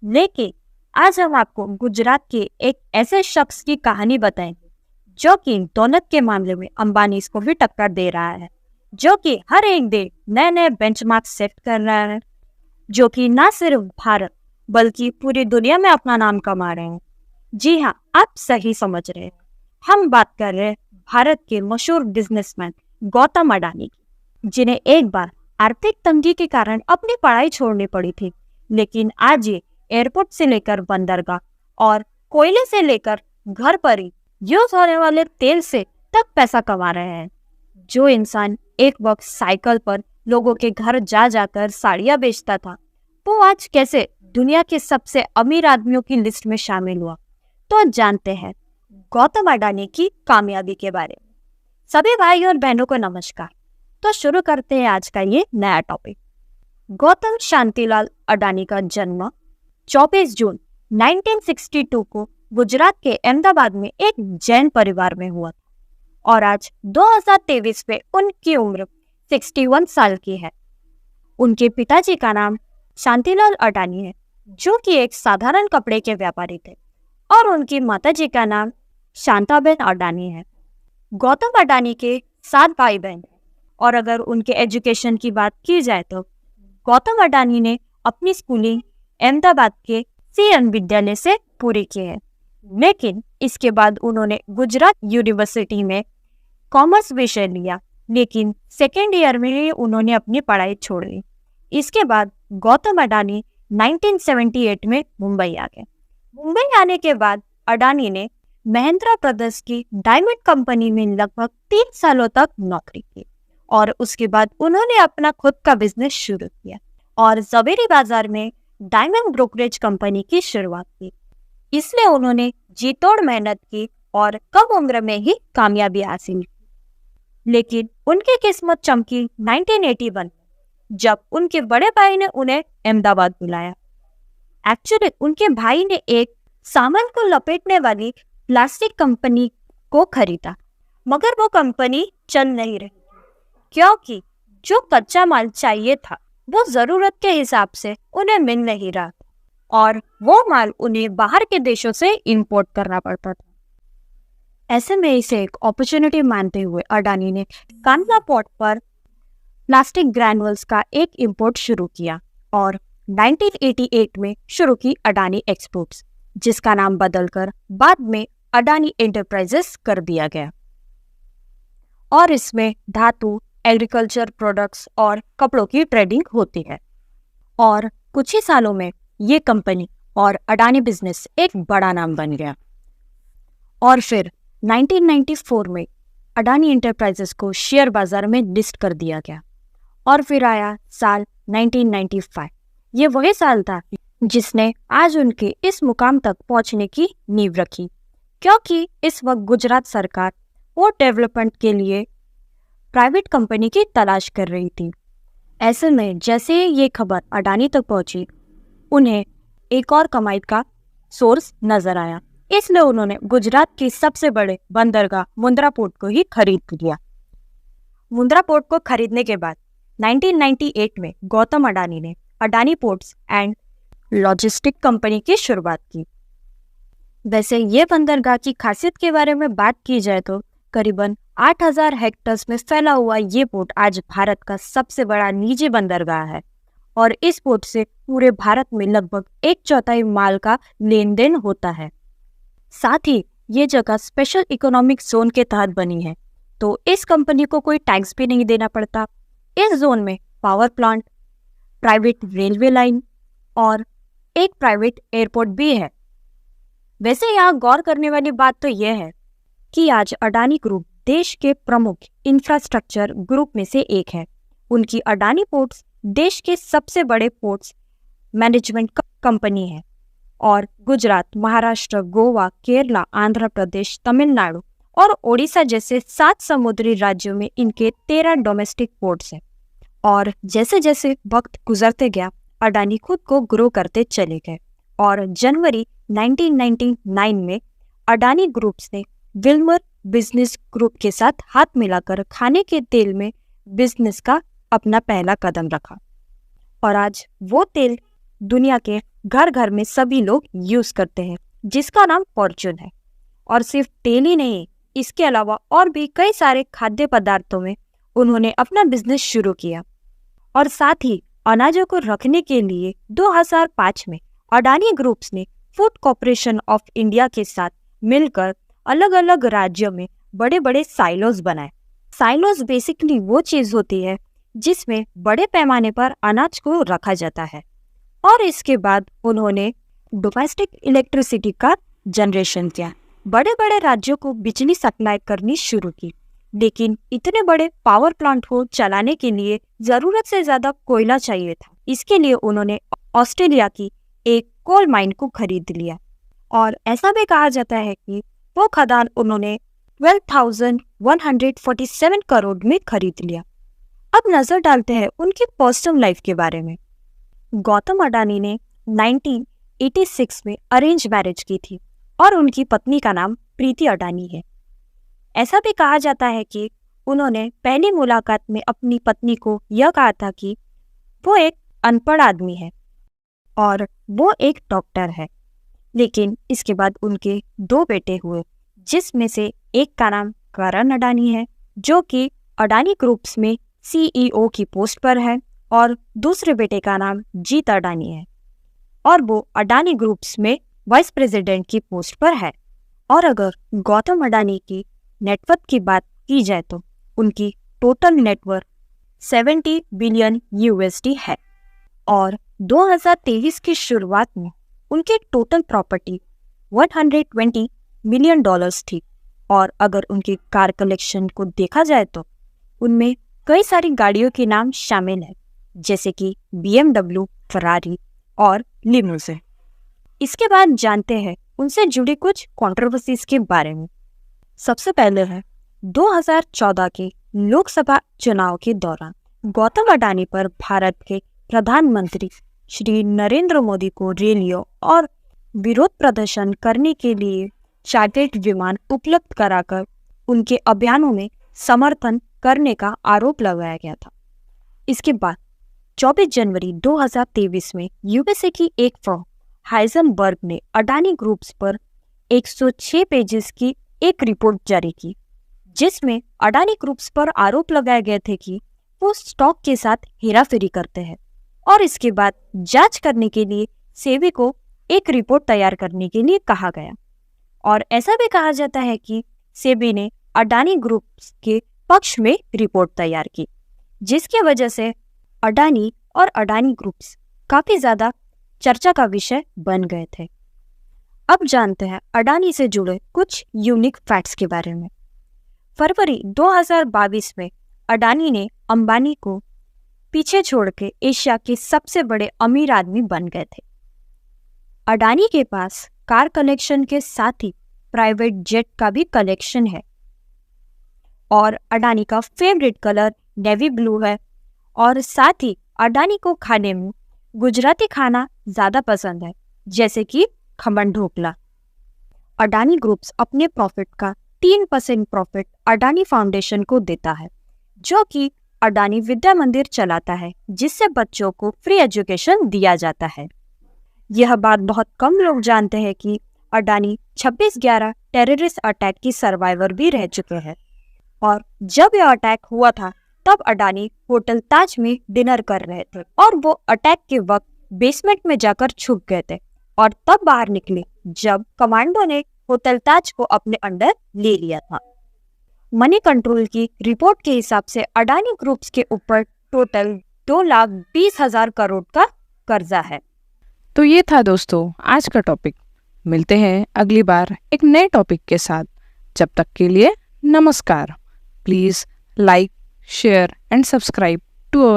लेकिन आज हम आपको गुजरात के एक ऐसे शख्स की कहानी बताएंगे जो कि दौलत के मामले में अंबानी को भी टक्कर दे रहा है, जो कि हर एक दिन नए नए बेंचमार्क सेट कर रहा है, जो कि ना सिर्फ भारत बल्कि पूरी दुनिया में अपना नाम कमा रहे हैं। जी हाँ, आप सही समझ रहे हैं। हम बात कर रहे हैं भारत के मशहूर बिजनेसमैन गौतम अडानी की, जिन्हें एक बार आर्थिक तंगी के कारण अपनी पढ़ाई छोड़नी पड़ी थी, लेकिन आज ये एयरपोर्ट से लेकर बंदरगाह और कोयले से लेकर घर पर ही यूज होने वाले तेल से तक पैसा कमा रहे हैं। जो इंसान एक वक्त साइकिल पर लोगों के घर जा जाकर साड़ियां बेचता था, वो आज कैसे दुनिया के सबसे अमीर आदमियों की लिस्ट में शामिल हुआ। तो जानते हैं गौतम अडानी की कामयाबी के बारे में। सभी भाई और बहनों को नमस्कार। तो शुरू करते हैं आज का ये नया टॉपिक। गौतम शांतिलाल अडानी का जन्म 24 जून 1962 को गुजरात के अहमदाबाद में एक जैन परिवार में हुआ और आज 2023 में उनकी उम्र 61 साल की है। उनके पिताजी का नाम शांतिलाल अडानी है, जो कि एक साधारण कपड़े के व्यापारी थे, और उनकी माताजी का नाम शांताबेन अडानी है। गौतम अडानी के 7 भाई बहन हैं, और अगर उनके एजुकेशन की बात की जाए तो गौतम अडानी ने अपनी स्कूलिंग अहमदाबाद के CN विद्यालय से पूरी की है, लेकिन इसके बाद उन्होंने गुजरात यूनिवर्सिटी में कॉमर्स विषय लिया, लेकिन सेकेंड ईयर में ही उन्होंने अपनी पढ़ाई छोड़ दी। इसके बाद गौतम अडानी 1978 में मुंबई आ गए। मुंबई आने के बाद अडानी ने महिंद्रा ब्रदर्स की डायमंड कंपनी में लगभग 3 सालों तक नौकरी की, और उसके बाद उन्होंने अपना खुद का बिजनेस शुरू किया और जवेरी बाजार में डायमंड ब्रोकरेज कंपनी की शुरुआत की। इसलिए उन्होंने जी तोड़ मेहनत की और कम उम्र में ही कामयाबी हासिल की। लेकिन उनकी किस्मत चमकी 1981 जब उनके बड़े भाई ने उन्हें अहमदाबाद बुलाया। एक्चुअली उनके भाई ने एक सामान को लपेटने वाली प्लास्टिक कंपनी को खरीदा, मगर वो कंपनी चल नहीं रही, क्योंकि जो कच्चा माल चाहिए था वो जरूरत के हिसाब से उन्हें मिल नहीं रहा, और वो माल उन्हें बाहर के देशों से इंपोर्ट करना पड़ता था। ऐसे में इसे एक अपॉर्चुनिटी मानते हुए अडानी ने कांडला पोर्ट पर प्लास्टिक ग्रैनुअल्स का एक इंपोर्ट शुरू किया और 1988 में शुरू की अडानी एक्सपोर्ट्स, जिसका नाम बदलकर बाद में अडानी एंटरप्राइजेस कर दिया गया। और इसमें धातु, एग्रीकल्चर प्रोडक्ट्स और कपड़ों की ट्रेडिंग होती है। और कुछ ही सालों में ये कंपनी और अडानी बिजनेस एक बड़ा नाम बन गया। और फिर 1994 में अडानी एंटरप्राइजेस को शेयर बाजार में लिस्ट कर दिया गया। और फिर आया साल 1995। ये वही साल था जिसने आज उनके इस मुकाम तक पहुंचने की नींव रखी, क्योंकि इस वक्त गुजरात सरकार पोर्ट डेवलपमेंट के लिए प्राइवेट कंपनी की तलाश कर रही थी। ऐसे में जैसे ये खबर अडानी तक पहुंची, उन्हें एक और कमाई का सोर्स नजर आया। इसलिए उन्होंने गुजरात की सबसे बड़े बंदरगाह मुंद्रा पोर्ट को ही खरीद लिया। मुंद्रा पोर्ट को खरीदने के बाद 1998 में गौतम अडानी ने Adani ports and logistic company की शुरुआत की। वैसे ये बंदरगाह की खासियत के बारे में बात की जाए तो करीबन 8000 हेक्टर्स में फैला हुआ ये पोर्ट आज भारत का सबसे बड़ा निजी बंदरगाह है, और इस पोर्ट से पूरे भारत में लगभग 1/4 माल का लेन देन होता है। साथ ही ये जगह स्पेशल इकोनॉमिक जोन के तहत बनी है, तो इस कंपनी को कोई टैक्स भी नहीं देना पड़ता। इस जोन में power plant, private railway line और एक प्राइवेट एयरपोर्ट भी है। वैसे यहाँ गौर करने वाली बात तो यह है कि आज अडानी ग्रुप देश के प्रमुख इंफ्रास्ट्रक्चर ग्रुप में से एक है। उनकी अडानी पोर्ट्स देश के सबसे बड़े पोर्ट्स मैनेजमेंट कंपनी है, और गुजरात, महाराष्ट्र, गोवा, केरला, आंध्र प्रदेश, तमिलनाडु और ओडिशा जैसे 7 समुद्री राज्यों में इनके 13 डोमेस्टिक पोर्ट्स हैं। और जैसे जैसे वक्त गुजरते गया, अडानी खुद को ग्रो करते चले गए, और जनवरी 1999 में अडानी ग्रुप्स ने विल्मर बिजनेस ग्रुप के साथ हाथ मिलाकर खाने के तेल में बिजनेस का अपना पहला कदम रखा, और आज वो तेल दुनिया के घर घर में सभी लोग यूज करते हैं, जिसका नाम फॉर्च्यून है। और सिर्फ तेल ही नहीं, इसके अलावा और भी कई सारे खाद्य पदार्थों में उन्होंने अपना बिजनेस शुरू किया। और साथ ही अनाजों को रखने के लिए 2005 में अडानी ग्रुप्स ने फूड कॉर्पोरेशन ऑफ इंडिया के साथ मिलकर अलग अलग राज्यों में बड़े बड़े साइलोज बनाए। साइलोज बेसिकली वो चीज होती है जिसमें बड़े पैमाने पर अनाज को रखा जाता है। और इसके बाद उन्होंने डोमेस्टिक इलेक्ट्रिसिटी का जनरेशन किया, बड़े बड़े राज्यों को बिजली सप्लाई करनी शुरू की। लेकिन इतने बड़े पावर प्लांट को चलाने के लिए जरूरत से ज्यादा कोयला चाहिए था। इसके लिए उन्होंने ऑस्ट्रेलिया की एक कोल माइन को खरीद लिया। और ऐसा भी कहा जाता है कि वो खदान उन्होंने 12,147 करोड़ में खरीद लिया। अब नजर डालते हैं उनकी पर्सनल लाइफ के बारे में। गौतम अडानी ने 1986 में अरेंज मैरिज की थी और उनकी पत्नी का नाम प्रीति अडानी है। ऐसा भी कहा जाता है कि उन्होंने पहली मुलाकात में अपनी पत्नी को यह कहा था कि वो एक अनपढ़ आदमी है और वो एक डॉक्टर है। लेकिन इसके बाद उनके 2 बेटे हुए, जिसमें से एक का नाम करण अडानी है जो कि अडानी ग्रुप्स में CEO की पोस्ट पर है, और दूसरे बेटे का नाम जीत अडानी है और वो अडानी ग्रुप्स में वाइस प्रेसिडेंट की पोस्ट पर है। और अगर गौतम अडानी की नेटवर्थ की बात की जाए तो उनकी टोटल नेटवर्थ 70 बिलियन USD है। और 2023 की शुरुआत में उनकी टोटल प्रॉपर्टी $120 मिलियन थी। और अगर उनकी कार कलेक्शन को देखा जाए तो उनमें कई सारी गाड़ियों के नाम शामिल है, जैसे कि BMW, फरारी और लिमोजिन। इसके बाद जानते हैं उनसे जुड़ी कुछ कंट्रोवर्सीज के बारे में। सबसे पहले है 2014 के लोकसभा चुनाव के दौरान गौतम अडानी पर भारत के प्रधानमंत्री श्री नरेंद्र मोदी को रैलियों और विरोध प्रदर्शन करने के लिए चार्टर्ड विमान उपलब्ध कराकर उनके अभियानों में समर्थन करने का आरोप लगाया गया था। इसके बाद 24 जनवरी 2023 में USA की एक फर्म हाइजनबर्ग ने अडानी ग्रुप्स पर 106 पेजेस की एक रिपोर्ट जारी की, जिसमें अडानी ग्रुप्स पर आरोप लगाए गए थे कि वो स्टॉक के साथ हेराफेरी करते हैं। और इसके बाद जांच करने के लिए सेबी को एक रिपोर्ट तैयार करने के लिए कहा गया। और ऐसा भी कहा जाता है कि सेबी ने अडानी ग्रुप्स के पक्ष में रिपोर्ट तैयार की, जिसकी वजह से अडानी और अडानी ग्रुप्स काफी ज्यादा चर्चा का विषय बन गए थे। अब जानते हैं अडानी से जुड़े कुछ यूनिक फैक्ट्स के बारे में। फरवरी 2022 में अडानी ने अंबानी को पीछे छोड़ के एशिया के सबसे बड़े अमीर आदमी बन गए थे। अडानी के पास कार कलेक्शन के साथ ही प्राइवेट जेट का भी कलेक्शन है। और अडानी का फेवरेट कलर नेवी ब्लू है। और साथ ही अडानी को खाने में गुजराती खाना ज्यादा पसंद है, जैसे कि खमन ढोकला। अडानी ग्रुप्स अपने प्रॉफिट का 3% प्रॉफिट अडानी फाउंडेशन को देता है, जो कि अडानी विद्या मंदिर चलाता है, जिससे बच्चों को फ्री एजुकेशन दिया जाता है। यह बात बहुत कम लोग जानते हैं कि अडानी 26/11 टेररिस्ट अटैक की सर्वाइवर भी रह चुके हैं। और जब यह अटैक हुआ था तब अडानी होटल ताज में डिनर कर रहे थे और वो अटैक के वक्त बेसमेंट में जाकर छुप गए थे और तब बाहर निकले जब कमांडो ने होटल ताज को अपने अंडर ले लिया था। मनी कंट्रोल की रिपोर्ट के हिसाब से अडानी ग्रुप्स के ऊपर टोटल 2,20,000 करोड़ का कर्जा है। तो ये था दोस्तों आज का टॉपिक। मिलते हैं अगली बार एक नए टॉपिक के साथ। जब तक के लिए नमस्कार। Please like, share and subscribe to our